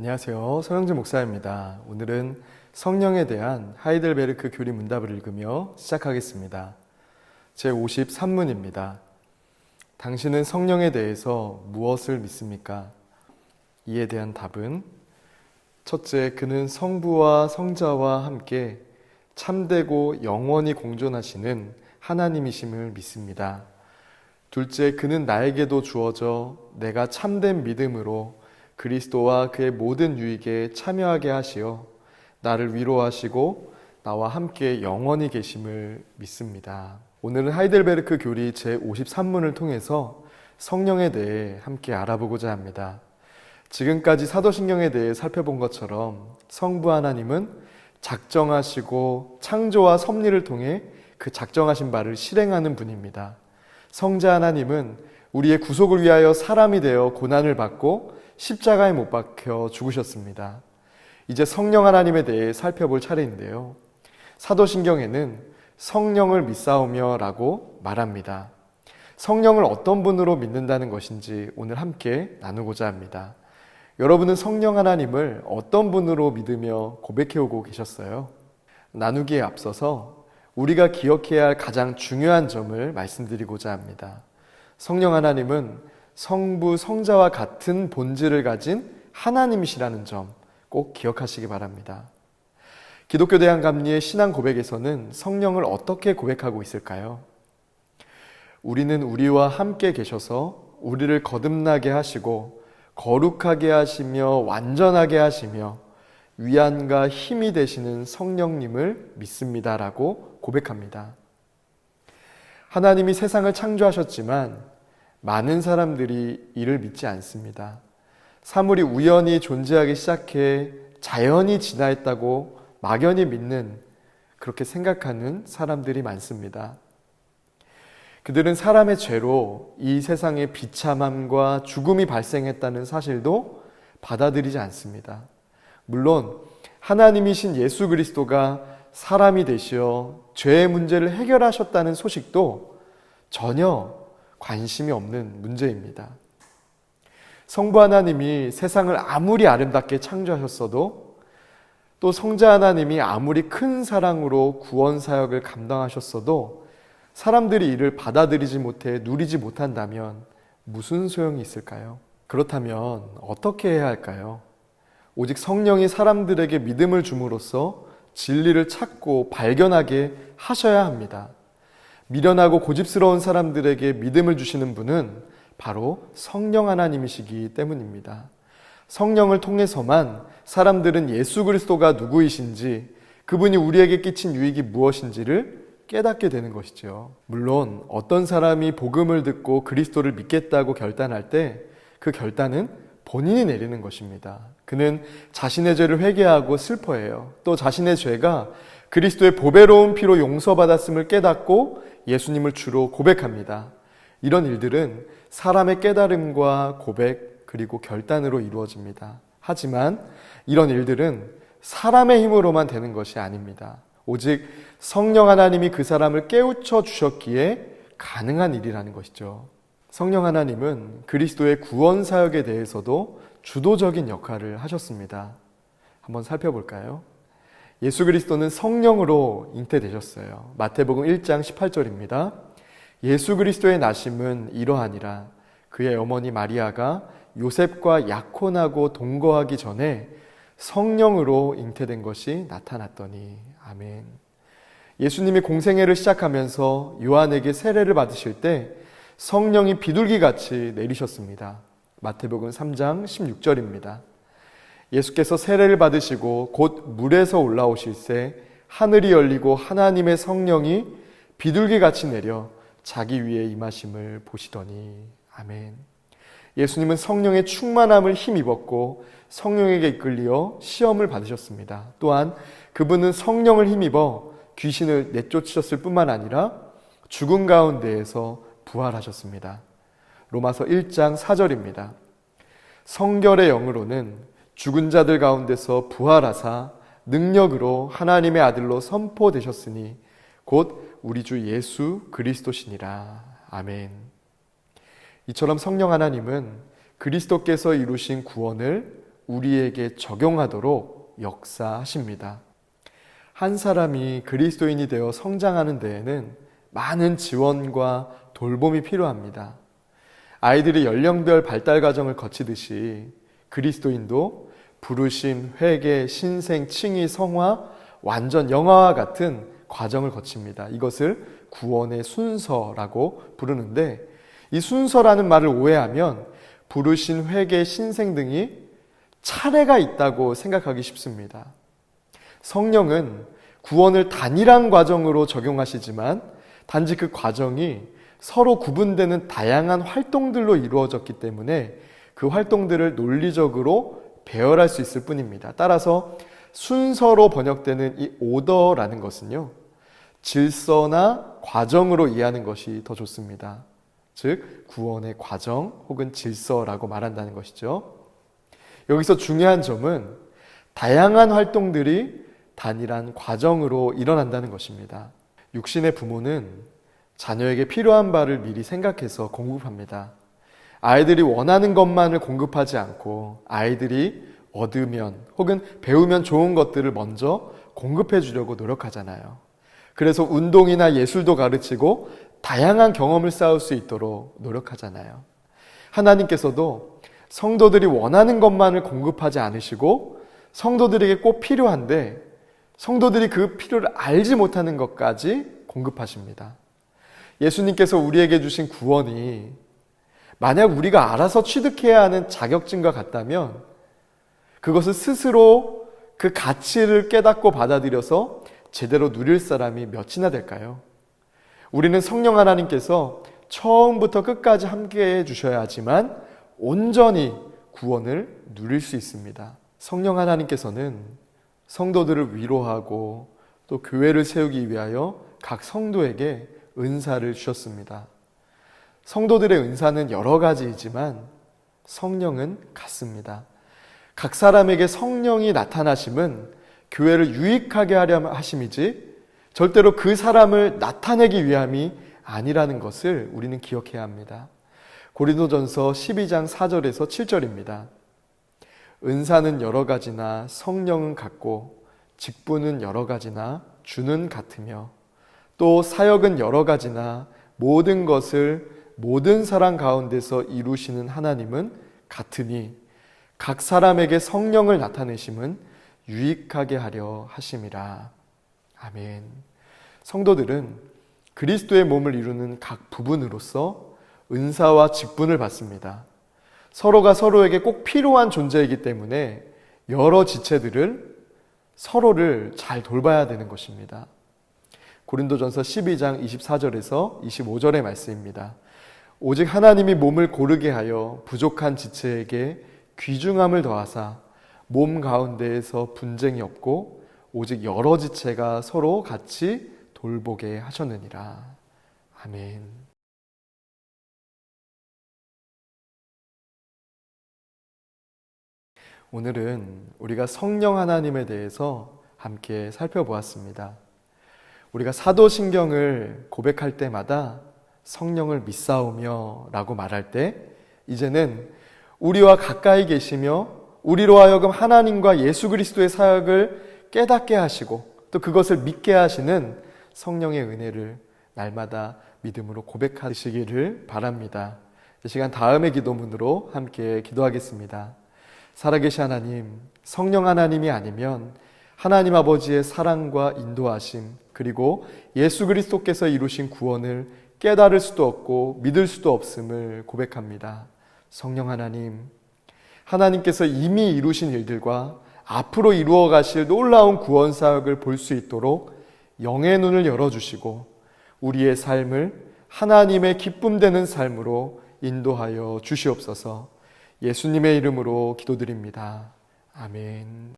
안녕하세요. 서영진 목사입니다. 오늘은 성령에 대한 하이델베르크 교리 문답을 읽으며 시작하겠습니다. 제53문입니다. 당신은 성령에 대해서 무엇을 믿습니까? 이에 대한 답은 첫째, 그는 성부와 성자와 함께 참되고 영원히 공존하시는 하나님이심을 믿습니다. 둘째, 그는 나에게도 주어져 내가 참된 믿음으로 그리스도와 그의 모든 유익에 참여하게 하시어 나를 위로하시고 나와 함께 영원히 계심을 믿습니다. 오늘은 하이델베르크 교리 제53문을 통해서 성령에 대해 함께 알아보고자 합니다. 지금까지 사도신경에 대해 살펴본 것처럼 성부 하나님은 작정하시고 창조와 섭리를 통해 그 작정하신 바를 실행하는 분입니다. 성자 하나님은 우리의 구속을 위하여 사람이 되어 고난을 받고 십자가에 못 박혀 죽으셨습니다. 이제 성령 하나님에 대해 살펴볼 차례인데요. 사도신경에는 성령을 믿사오며 라고 말합니다. 성령을 어떤 분으로 믿는다는 것인지 오늘 함께 나누고자 합니다. 여러분은 성령 하나님을 어떤 분으로 믿으며 고백해오고 계셨어요? 나누기에 앞서서 우리가 기억해야 할 가장 중요한 점을 말씀드리고자 합니다. 성령 하나님은 성부, 성자와 같은 본질을 가진 하나님이시라는 점 꼭 기억하시기 바랍니다. 기독교 대한감리의 신앙 고백에서는 성령을 어떻게 고백하고 있을까요? 우리는 우리와 함께 계셔서 우리를 거듭나게 하시고 거룩하게 하시며 완전하게 하시며 위안과 힘이 되시는 성령님을 믿습니다라고 고백합니다. 하나님이 세상을 창조하셨지만 많은 사람들이 이를 믿지 않습니다. 사물이 우연히 존재하기 시작해 자연이 진화했다고 막연히 믿는, 그렇게 생각하는 사람들이 많습니다. 그들은 사람의 죄로 이 세상에 비참함과 죽음이 발생했다는 사실도 받아들이지 않습니다. 물론 하나님이신 예수 그리스도가 사람이 되시어 죄의 문제를 해결하셨다는 소식도 전혀 관심이 없는 문제입니다. 성부 하나님이 세상을 아무리 아름답게 창조하셨어도, 또 성자 하나님이 아무리 큰 사랑으로 구원 사역을 감당하셨어도 사람들이 이를 받아들이지 못해 누리지 못한다면 무슨 소용이 있을까요? 그렇다면 어떻게 해야 할까요? 오직 성령이 사람들에게 믿음을 줌으로써 진리를 찾고 발견하게 하셔야 합니다. 미련하고 고집스러운 사람들에게 믿음을 주시는 분은 바로 성령 하나님이시기 때문입니다. 성령을 통해서만 사람들은 예수 그리스도가 누구이신지, 그분이 우리에게 끼친 유익이 무엇인지를 깨닫게 되는 것이죠. 물론 어떤 사람이 복음을 듣고 그리스도를 믿겠다고 결단할 때 그 결단은 본인이 내리는 것입니다. 그는 자신의 죄를 회개하고 슬퍼해요. 또 자신의 죄가 그리스도의 보배로운 피로 용서받았음을 깨닫고 예수님을 주로 고백합니다. 이런 일들은 사람의 깨달음과 고백 그리고 결단으로 이루어집니다. 하지만 이런 일들은 사람의 힘으로만 되는 것이 아닙니다. 오직 성령 하나님이 그 사람을 깨우쳐 주셨기에 가능한 일이라는 것이죠. 성령 하나님은 그리스도의 구원 사역에 대해서도 주도적인 역할을 하셨습니다. 한번 살펴볼까요? 예수 그리스도는 성령으로 잉태되셨어요. 마태복음 1장 18절입니다. 예수 그리스도의 나심은 이러하니라. 그의 어머니 마리아가 요셉과 약혼하고 동거하기 전에 성령으로 잉태된 것이 나타났더니. 아멘. 예수님이 공생애를 시작하면서 요한에게 세례를 받으실 때 성령이 비둘기같이 내리셨습니다. 마태복음 3장 16절입니다. 예수께서 세례를 받으시고 곧 물에서 올라오실새 하늘이 열리고 하나님의 성령이 비둘기같이 내려 자기 위에 임하심을 보시더니. 아멘. 예수님은 성령의 충만함을 힘입었고 성령에게 이끌려 시험을 받으셨습니다. 또한 그분은 성령을 힘입어 귀신을 내쫓으셨을 뿐만 아니라 죽은 가운데에서 부활하셨습니다. 로마서 1장 4절입니다. 성결의 영으로는 죽은 자들 가운데서 부활하사 능력으로 하나님의 아들로 선포되셨으니 곧 우리 주 예수 그리스도시니라. 아멘. 이처럼 성령 하나님은 그리스도께서 이루신 구원을 우리에게 적용하도록 역사하십니다. 한 사람이 그리스도인이 되어 성장하는 데에는 많은 지원과 돌봄이 필요합니다. 아이들이 연령별 발달 과정을 거치듯이 그리스도인도 부르심, 회개, 신생, 칭의, 성화, 완전 영화와 같은 과정을 거칩니다. 이것을 구원의 순서라고 부르는데, 이 순서라는 말을 오해하면 부르심, 회개, 신생 등이 차례가 있다고 생각하기 쉽습니다. 성령은 구원을 단일한 과정으로 적용하시지만 단지 그 과정이 서로 구분되는 다양한 활동들로 이루어졌기 때문에 그 활동들을 논리적으로 배열할 수 있을 뿐입니다. 따라서 순서로 번역되는 이 오더라는 것은요, 질서나 과정으로 이해하는 것이 더 좋습니다. 즉, 구원의 과정 혹은 질서라고 말한다는 것이죠. 여기서 중요한 점은 다양한 활동들이 단일한 과정으로 일어난다는 것입니다. 육신의 부모는 자녀에게 필요한 바를 미리 생각해서 공급합니다. 아이들이 원하는 것만을 공급하지 않고 아이들이 얻으면 혹은 배우면 좋은 것들을 먼저 공급해 주려고 노력하잖아요. 그래서 운동이나 예술도 가르치고 다양한 경험을 쌓을 수 있도록 노력하잖아요. 하나님께서도 성도들이 원하는 것만을 공급하지 않으시고 성도들에게 꼭 필요한데 성도들이 그 필요를 알지 못하는 것까지 공급하십니다. 예수님께서 우리에게 주신 구원이 만약 우리가 알아서 취득해야 하는 자격증과 같다면 그것을 스스로 그 가치를 깨닫고 받아들여서 제대로 누릴 사람이 몇이나 될까요? 우리는 성령 하나님께서 처음부터 끝까지 함께해 주셔야 하지만 온전히 구원을 누릴 수 있습니다. 성령 하나님께서는 성도들을 위로하고 또 교회를 세우기 위하여 각 성도에게 은사를 주셨습니다. 성도들의 은사는 여러 가지이지만 성령은 같습니다. 각 사람에게 성령이 나타나심은 교회를 유익하게 하려 하심이지 절대로 그 사람을 나타내기 위함이 아니라는 것을 우리는 기억해야 합니다. 고린도전서 12장 4절에서 7절입니다. 은사는 여러 가지나 성령은 같고 직분은 여러 가지나 주는 같으며 또 사역은 여러 가지나 모든 것을 모든 사람 가운데서 이루시는 하나님은 같으니 각 사람에게 성령을 나타내심은 유익하게 하려 하심이라. 아멘. 성도들은 그리스도의 몸을 이루는 각 부분으로서 은사와 직분을 받습니다. 서로가 서로에게 꼭 필요한 존재이기 때문에 여러 지체들을 서로를 잘 돌봐야 되는 것입니다. 고린도전서 12장 24절에서 25절의 말씀입니다. 오직 하나님이 몸을 고르게 하여 부족한 지체에게 귀중함을 더하사 몸 가운데에서 분쟁이 없고 오직 여러 지체가 서로 같이 돌보게 하셨느니라. 아멘. 오늘은 우리가 성령 하나님에 대해서 함께 살펴보았습니다. 우리가 사도신경을 고백할 때마다 성령을 믿사오며 라고 말할 때 이제는 우리와 가까이 계시며 우리로 하여금 하나님과 예수 그리스도의 사역을 깨닫게 하시고 또 그것을 믿게 하시는 성령의 은혜를 날마다 믿음으로 고백하시기를 바랍니다. 이 시간 다음의 기도문으로 함께 기도하겠습니다. 살아계신 하나님, 성령 하나님이 아니면 하나님 아버지의 사랑과 인도하심 그리고 예수 그리스도께서 이루신 구원을 깨달을 수도 없고 믿을 수도 없음을 고백합니다. 성령 하나님, 하나님께서 이미 이루신 일들과 앞으로 이루어 가실 놀라운 구원 사역을 볼 수 있도록 영의 눈을 열어주시고 우리의 삶을 하나님의 기쁨되는 삶으로 인도하여 주시옵소서. 예수님의 이름으로 기도드립니다. 아멘.